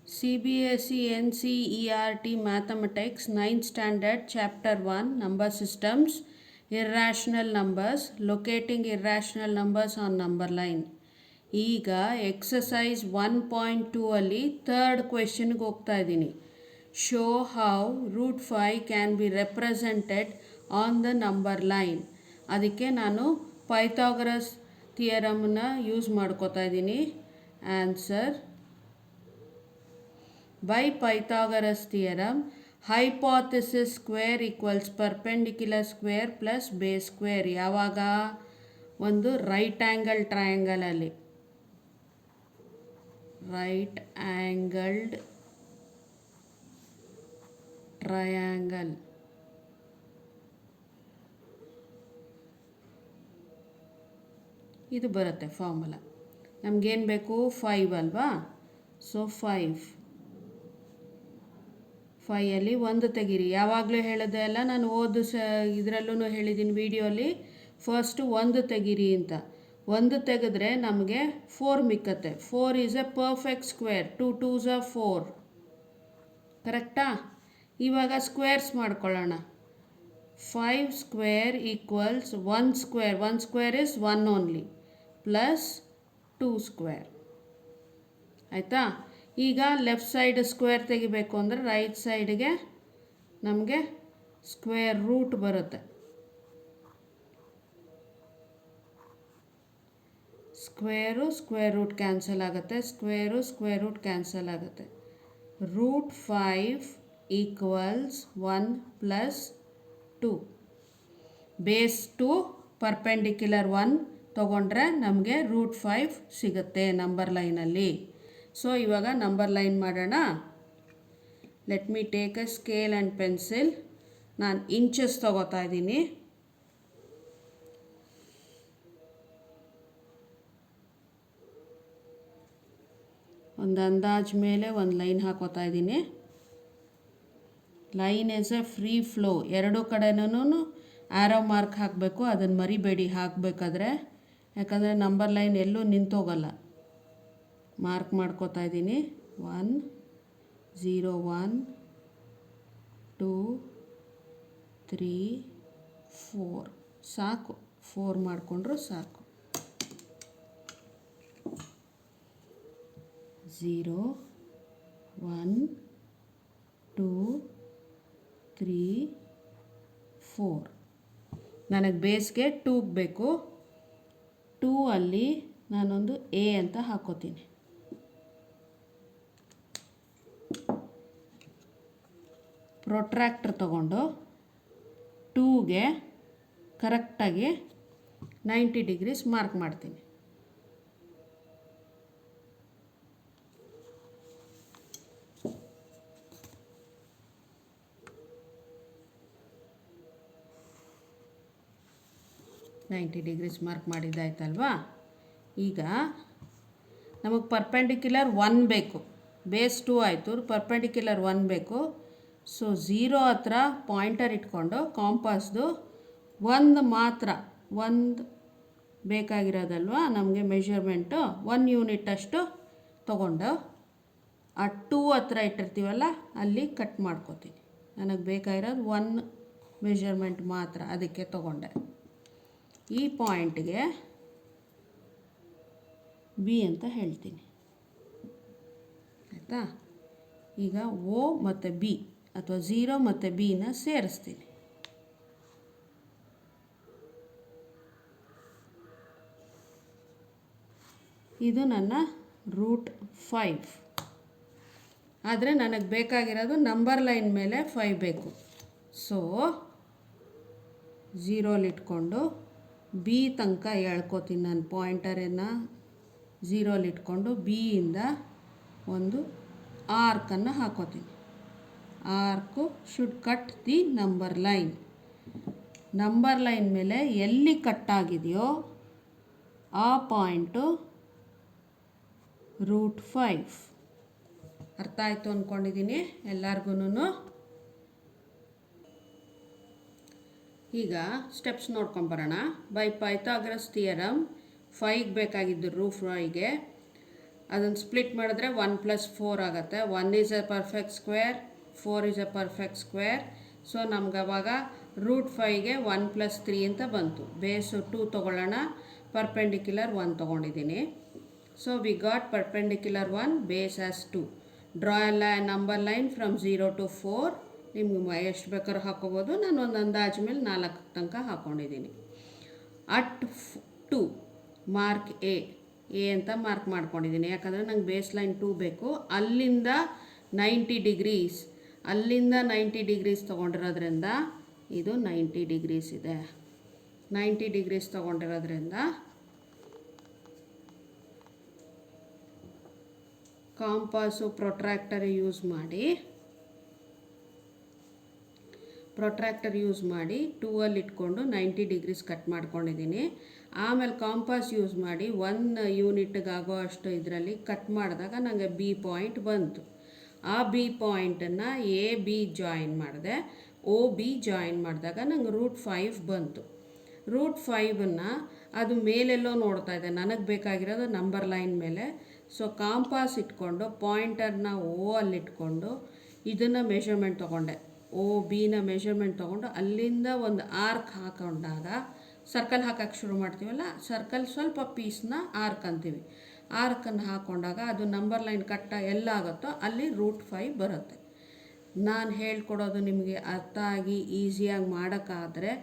CBSE NCERT Mathematics 9th Standard Chapter 1 Number Systems Irrational Numbers Locating Irrational Numbers on Number Line. ಈಗ exercise 1.2 ಅಲ್ಲಿ third ಕ್ವೆಶನ್ಗೆ ಹೋಗ್ತಾ ಇದ್ದೀನಿ. Show how √5 can be represented on the number line. ಅದಕ್ಕೆ ನಾನು Pythagoras ಥಿಯರಮ್ನ use ಮಾಡ್ಕೋತಾ ಇದ್ದೀನಿ. Answer: by Pythagoras theorem, hypothesis square equals perpendicular square plus base square. ಯಾವಾಗ? ಒಂದು ರೈಟ್ ಆ್ಯಂಗಲ್ ಟ್ರಯಾಂಗಲಲ್ಲಿ, ರೈಟ್ ಆ್ಯಂಗಲ್ಡ್ ಟ್ರಯಾಂಗಲ್ ಇದು ಬರುತ್ತೆ ಫಾರ್ಮುಲಾ. ನಮಗೇನು ಬೇಕು? 5 ಅಲ್ವಾ? ಸೊ 5ಅಲ್ಲಿ ಒಂದು ತೆಗೀರಿ. ಯಾವಾಗಲೂ ಹೇಳಿದೆ ಅಲ್ಲ, ನಾನು ಇದರಲ್ಲೂ ಹೇಳಿದ್ದೀನಿ ವಿಡಿಯೋಲಿ, ಫಸ್ಟು ಒಂದು ತೆಗೀರಿ ಅಂತ. ಒಂದು ತೆಗೆದ್ರೆ ನಮಗೆ 4 ಮಿಕ್ಕತ್ತೆ. 4 is A perfect square. 2 2s are 4. ಕರೆಕ್ಟಾ? ಇವಾಗ ಸ್ಕ್ವೇರ್ಸ್ ಮಾಡ್ಕೊಳ್ಳೋಣ. 5 square equals 1 square. 1 square is 1 only, plus 2 square. ಆಯಿತಾ? ಈಗ ಲೆಫ್ಟ್ ಸೈಡ್ ಸ್ಕ್ವೇರ್ ತೆಗಿಬೇಕು ಅಂದರೆ ರೈಟ್ ಸೈಡ್ಗೆ ನಮಗೆ ಸ್ಕ್ವೇರ್ ರೂಟ್ ಬರುತ್ತೆ. ಸ್ಕ್ವೇರು ಸ್ಕ್ವೇರ್ ರೂಟ್ ಕ್ಯಾನ್ಸಲ್ ಆಗುತ್ತೆ, ಸ್ಕ್ವೇರು ಸ್ಕ್ವೇರ್ ರೂಟ್ ಕ್ಯಾನ್ಸಲ್ ಆಗುತ್ತೆ. √5 ಈಕ್ವಲ್ಸ್ 1 ಪ್ಲಸ್ 2. ಬೇಸ್ 2 ಪರ್ಪೆಂಡಿಕ್ಯುಲರ್ 1 ತೊಗೊಂಡ್ರೆ ನಮಗೆ √5 ಸಿಗುತ್ತೆ ನಂಬರ್ ಲೈನಲ್ಲಿ. ಸೊ ಇವಾಗ ನಂಬರ್ ಲೈನ್ ಮಾಡೋಣ. Let me take A scale and pencil. ನಾನು ಇಂಚಸ್ ತೊಗೋತಾ ಇದ್ದೀನಿ. ಒಂದು ಅಂದಾಜು ಮೇಲೆ ಒಂದು ಲೈನ್ ಹಾಕೋತಾ ಇದ್ದೀನಿ. Line is A free flow. ಎರಡು ಕಡೆನೂ ಆ್ಯರೋ ಮಾರ್ಕ್ ಹಾಕಬೇಕು. ಅದನ್ನು ಮರಿಬೇಡಿ ಹಾಕಬೇಕಾದ್ರೆ, ಯಾಕಂದರೆ ನಂಬರ್ ಲೈನ್ ಎಲ್ಲೂ ನಿಂತೋಗಲ್ಲ. ಮಾರ್ಕ್ ಮಾಡ್ಕೋತಾ ಇದ್ದೀನಿ. 1 0 1 2 3 4 ಸಾಕು. 4 ಮಾಡಿಕೊಂಡ್ರು ಸಾಕು. 0 1 2 3 4. ನನಗೆ ಬೇಸ್ಗೆ 2 ಬೇಕು. 2 ಅಲ್ಲಿ ನಾನೊಂದು ಎ ಅಂತ ಹಾಕೋತೀನಿ. ಪ್ರೊಟ್ರಾಕ್ಟರ್ ತಗೊಂಡು 2ಗೆ ಕರೆಕ್ಟಾಗಿ 90 ಡಿಗ್ರೀಸ್ ಮಾರ್ಕ್ ಮಾಡ್ತೀನಿ. ಡಿಗ್ರೀಸ್ ಮಾರ್ಕ್ ಮಾಡಿದ್ದಾಯ್ತಲ್ವಾ? ಈಗ ನಮಗೆ ಪರ್ಪೆಂಡಿಕ್ಯುಲರ್ 1 ಬೇಕು. ಬೇಸ್ 2 ಆಯಿತು, ಪರ್ಪೆಂಡಿಕ್ಯುಲರ್ 1 ಬೇಕು. ಸೊ 0 ಹತ್ರ ಪಾಯಿಂಟರ್ ಇಟ್ಕೊಂಡು ಕಾಂಪಾಸ್ದು ಒಂದು ಬೇಕಾಗಿರೋದಲ್ವ ನಮಗೆ ಮೆಷರ್ಮೆಂಟು, 1 ಯೂನಿಟ್ ಅಷ್ಟು ತೊಗೊಂಡು ಆ 2 ಹತ್ರ ಇಟ್ಟಿರ್ತೀವಲ್ಲ ಅಲ್ಲಿ ಕಟ್ ಮಾಡ್ಕೋತೀನಿ. ನನಗೆ ಬೇಕಾಗಿರೋದು 1 ಮೆಷರ್ಮೆಂಟ್ ಮಾತ್ರ, ಅದಕ್ಕೆ ತೊಗೊಂಡೆ. ಈ ಪಾಯಿಂಟ್ಗೆ ಬಿ ಅಂತ ಹೇಳ್ತೀನಿ. ಆಯಿತಾ? ಈಗ ಓ ಮತ್ತು ಬಿ ಅಥವಾ 0 ಮತ್ತು ಬಿನ ಸೇರಿಸ್ತೀನಿ. ಇದು ನನ್ನ √5. ಆದರೆ ನನಗೆ ಬೇಕಾಗಿರೋದು ನಂಬರ್ ಲೈನ್ ಮೇಲೆ 5 ಬೇಕು. ಸೊ 0 ಇಟ್ಕೊಂಡು ಬಿ ತನಕ ಎಳ್ಕೊತೀನಿ. ನಾನು ಪಾಯಿಂಟರನ್ನು 0 ಇಟ್ಕೊಂಡು ಬಿಯಿಂದ ಒಂದು ಆರ್ಕನ್ನು ಹಾಕೋತೀನಿ. Arc should cut the number line. Number line ಮೇಲೆ ಎಲ್ಲಿ ಕಟ್ಟಾಗಿದೆಯೋ ಆ ಪಾಯಿಂಟು √5. ಅರ್ಥ ಆಯಿತು ಅಂದ್ಕೊಂಡಿದ್ದೀನಿ ಎಲ್ಲರಿಗೂ. ಈಗ ಸ್ಟೆಪ್ಸ್ ನೋಡ್ಕೊಂಬರೋಣ. ಬೈ ಪೈಥಾಗರಸ್ ಥಿಯರಮ್ 5ಗೆ ಬೇಕಾಗಿದ್ದು √5ಗೆ ಅದನ್ನು ಸ್ಪ್ಲಿಟ್ ಮಾಡಿದ್ರೆ 1 + 4 ಆಗುತ್ತೆ. 1 is A perfect square, 4 is A perfect square. So ನಮ್ಗೆ ಅವಾಗ √5ಗೆ 1 + 3 ಅಂತ ಬಂತು. ಬೇಸು 2 ತೊಗೊಳ್ಳೋಣ, ಪರ್ಪೆಂಡಿಕ್ಯುಲರ್ 1 ತೊಗೊಂಡಿದ್ದೀನಿ. So we got perpendicular 1, base as 2. Draw ಎಲ್ಲ ನಂಬರ್ ಲೈನ್ ಫ್ರಮ್ 0 to 4. ನಿಮ್ಗೆ ಎಷ್ಟು ಬೇಕಾದ್ರೂ ಹಾಕೋಬೋದು. ನಾನು ಒಂದು ಅಂದಾಜು ಮೇಲೆ 4 ತನಕ ಹಾಕ್ಕೊಂಡಿದ್ದೀನಿ. ಅಟ್ 2 ಮಾರ್ಕ್ ಎ ಅಂತ ಮಾರ್ಕ್ ಮಾಡ್ಕೊಂಡಿದ್ದೀನಿ. ಯಾಕಂದರೆ ನಂಗೆ ಬೇಸ್ ಲೈನ್ 2 ಬೇಕು. ಅಲ್ಲಿಂದ 90 ಡಿಗ್ರೀಸ್, ಅಲ್ಲಿಂದ 90 ಡಿಗ್ರೀಸ್ ತೊಗೊಂಡಿರೋದ್ರಿಂದ ಇದು 90 ಡಿಗ್ರೀಸ್ ಇದೆ. 90 ಡಿಗ್ರೀಸ್ ತೊಗೊಂಡಿರೋದ್ರಿಂದ ಕಾಂಪಾಸು ಪ್ರೊಟ್ರಾಕ್ಟರ್ ಯೂಸ್ ಮಾಡಿ 2ಅಲ್ಲಿ ಇಟ್ಕೊಂಡು 90 ಡಿಗ್ರೀಸ್ ಕಟ್ ಮಾಡ್ಕೊಂಡಿದ್ದೀನಿ. ಆಮೇಲೆ ಕಾಂಪಾಸ್ ಯೂಸ್ ಮಾಡಿ 1 ಯೂನಿಟ್ಗಾಗೋ ಅಷ್ಟು ಇದರಲ್ಲಿ ಕಟ್ ಮಾಡಿದಾಗ ನನಗೆ ಬಿ ಪಾಯಿಂಟ್ ಬಂತು. ಆ ಬಿ ಪಾಯಿಂಟನ್ನು ಎ ಬಿ ಜಾಯಿನ್ ಮಾಡಿದೆ. ಒ ಬಿ ಜಾಯಿನ್ ಮಾಡಿದಾಗ ನಂಗೆ √5 ಬಂತು. √5ನ್ನು ಅದು ಮೇಲೆಲ್ಲೋ ನೋಡ್ತಾ ಇದೆ, ನನಗೆ ಬೇಕಾಗಿರೋದು ನಂಬರ್ ಲೈನ್ ಮೇಲೆ. ಸೊ ಕಾಂಪಾಸ್ ಇಟ್ಕೊಂಡು ಪಾಯಿಂಟರ್ನ ಓ ಅಲ್ಲಿಟ್ಕೊಂಡು ಇದನ್ನು ಮೆಷರ್ಮೆಂಟ್ ತೊಗೊಂಡೆ. ಒ ಬಿನ ಮೆಷರ್ಮೆಂಟ್ ತೊಗೊಂಡು ಅಲ್ಲಿಂದ ಒಂದು ಆರ್ಕ್ ಹಾಕೊಂಡಾಗ, ಸರ್ಕಲ್ ಹಾಕೋಕ್ಕೆ ಶುರು ಮಾಡ್ತೀವಲ್ಲ, ಸರ್ಕಲ್ ಸ್ವಲ್ಪ ಪೀಸ್ನ ಆರ್ಕ್ ಅಂತೀವಿ. ಆರ್ಕನ್ನು ಹಾಕ್ಕೊಂಡಾಗ ಅದು ನಂಬರ್ ಲೈನ್ ಕಟ್ಟ ಎಲ್ಲಾಗುತ್ತೋ ಅಲ್ಲಿ √5 ಬರುತ್ತೆ. ನಾನು ಹೇಳ್ಕೊಡೋದು ನಿಮಗೆ ಅರ್ಥ ಆಗಿ ಈಸಿಯಾಗಿ ಮಾಡೋಕ್ಕಾದರೆ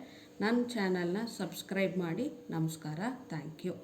ನನ್ನ ಚಾನಲ್ನ ಸಬ್ಸ್ಕ್ರೈಬ್ ಮಾಡಿ. ನಮಸ್ಕಾರ, ಥ್ಯಾಂಕ್ ಯು.